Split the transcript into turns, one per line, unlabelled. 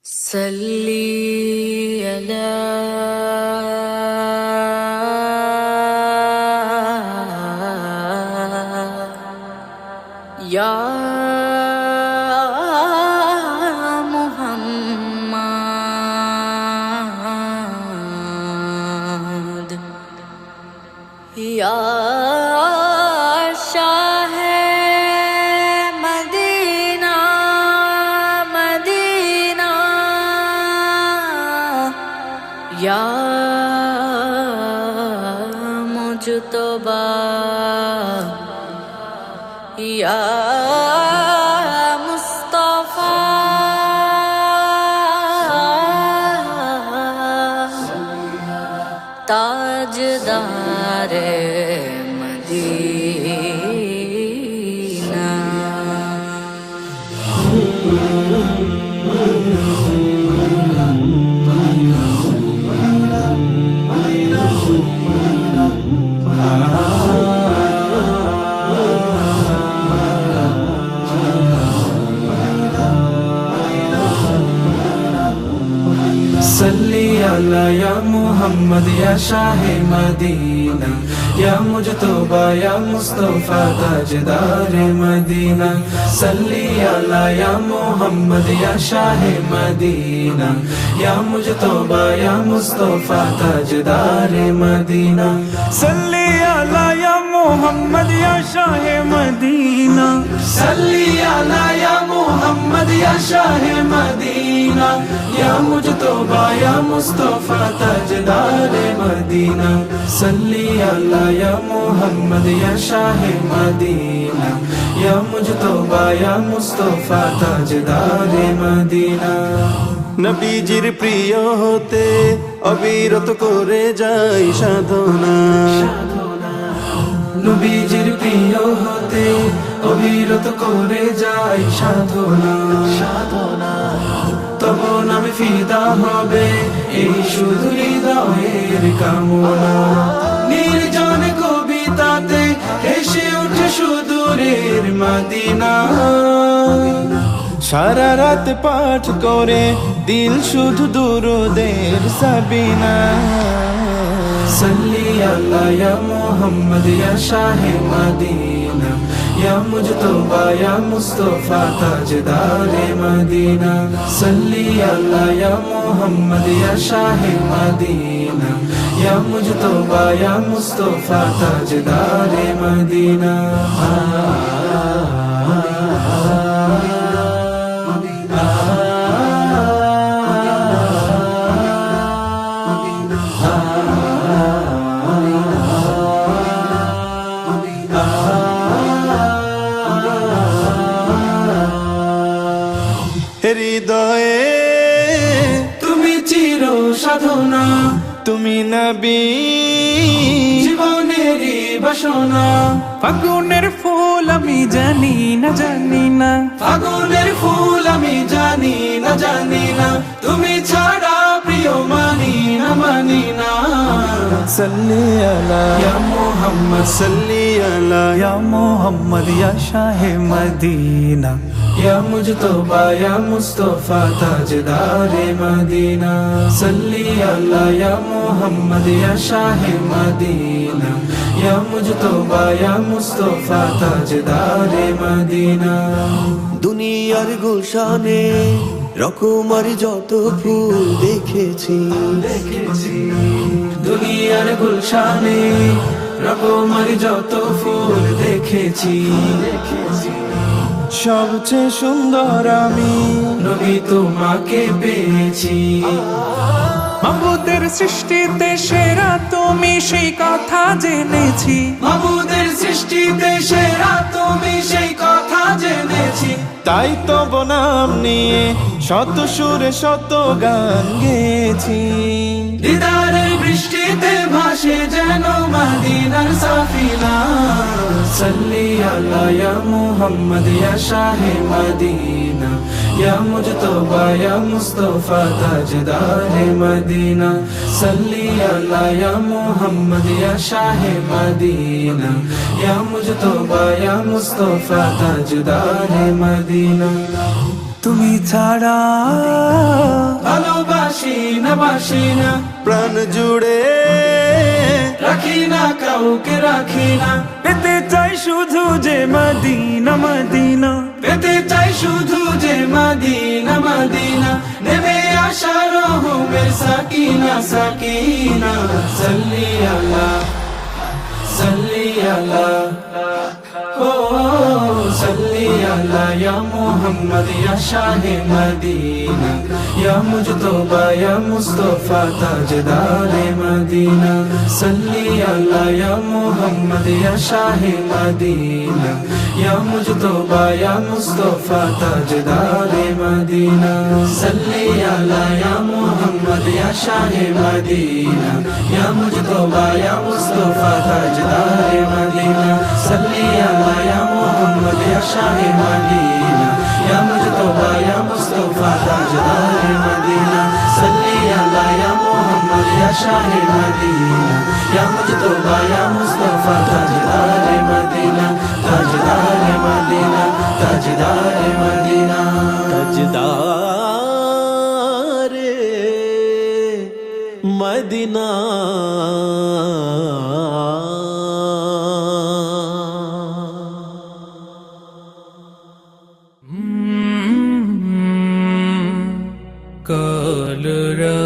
صلي على يا محمد يا شاه مدینہ مدینہ یا مجتبی یا مصطفی تاجدار مدینہ
सल्ली अला या मोहम्मद या शाह मदीना या मुजतबा या मुस्तफा ताजदार मदीना सल्ली अला या मोहम्मद या शाह मदीना या मुजतबा या मुस्तफा ताजदार मदीना सल्ली अला या मोहम्मद या शाह मदीना सल्ली अला या मोहम्मद या शाह मदीना या मुजतबा या मुस्तफा ताजदार मदीना सल्ली अला या मोहम्मद या शाह मदीना या मुजतबा या मुस्तफा ताजदार मदीना
নবীজির প্রিয় হতে অবিরত করে যাই সাধনা
নবীজির প্রিয় হতে অবিরত করে যাই সাধনা তব নামে ফিদা হবে এই শুধু হৃদয়ের কামনা নির্জন কবিতাতে হেসে উঠে সুদূরের মদিনা
সারা রাত পাঠ করে দিল শুধু দুরুদের সাবিনা
सल्ली अला या मोहम्मद या शाह मदीना या मुजतबा या मुस्तफा ताजदार मदीना सल्ली अला या मोहम्मद या शाह मदीना या मुजतबा या मुस्तफा ताजदार मदीना
হৃদয়ে
তুমি চির সাধনা
তুমি নবী
জীবনেরই বাসনা
ফাগুনের ফুল আমি জানি না
ফাগুনের ফুল আমি জানি না তুমি ছাড়া প্রিয় মানি না
সল্লি আলা
ইয়া মোহাম্মদ
সাল্লি আলা
ইয়া মোহাম্মদ ইয়া শাহে মদিনা
या मुजतबा या मुस्तफा ताजदार मदीना सल्ली अला या मोहम्मद या शाह मदीना या मुजतबा या मुस्तफा ताजदार मदीना
দুনিয়ার গুলশানে রকমারি যত ফুল দেখেছি
দুনিয়ার গুলশানে রকমার যত ফুল দেখেছি
সবচেয়ে সুন্দর আমি
নবী তোমাকে পেয়েছি
মাবুদের সৃষ্টিতে সেরা তুমি সেই কথা জেনেছি
মাবুদের সৃষ্টিতে সেরা তুমি সেই কথা জেনেছি
তাই তো বনাম নিয়ে শত সুরে শত গান গেয়েছি
দিদারের বৃষ্টিতে ভাসে যেন মদিনার সাফিনা सल्ली अला या मोहम्मद या शाह मदीना या मुजतबा या मुस्तफा ताजदार मदीना सल्ली अला या मोहम्मद या शाह मदीना या मुजतबा या मुस्तफा ताजदार मदीना
তুমি ছাড়া
ভালোবাসি না বাসি না,
প্রাণ জুড়ে
রাখি না কাউকে রাখি না,
পেতে চাই শুধু যে মদিনা মদিনা,
পেতে চাই শুধু যে মদিনা মদিনা, নেমে আসা রহমের সাকিনা সাকিনা, সাল্লি আলা সাল্লি আলা ও সাল্লি আলা ইয়া মুহাম্মদ ইয়া শাহে মদিনা, ইয়া মুজতবা ইয়া মুস্তাফা তাজদারে মদিনা, সাল্লি আলা ইয়া মুহাম্মদ ইয়া শাহে মদিনা, ইয়া মুজতবা ইয়া মুস্তাফা তাজদারে মদিনা, সাল্লি আলা ইয়া মুহাম্মদ ইয়া শাহে মদিনা, ইয়া মুজতবা ইয়া মুস্তাফা তাজদারে মদিনা, সাল্লি আলা ইয়া মুহাম্মদ ইয়া শাহে মদিনা, ইয়া মুজতবা ইয়া মুস্তাফা তাজদারে মদিনা, সাল্লি আলা ইয়া মুহাম্মদ ইয়া শাহে মদিনা, ইয়া মুজতবা ইয়া মুস্তাফা তাজদারে মদিনা, তাজদারে মদিনা, তাজদারে মদিনা,
তাজদারে মদিনা।
কলরা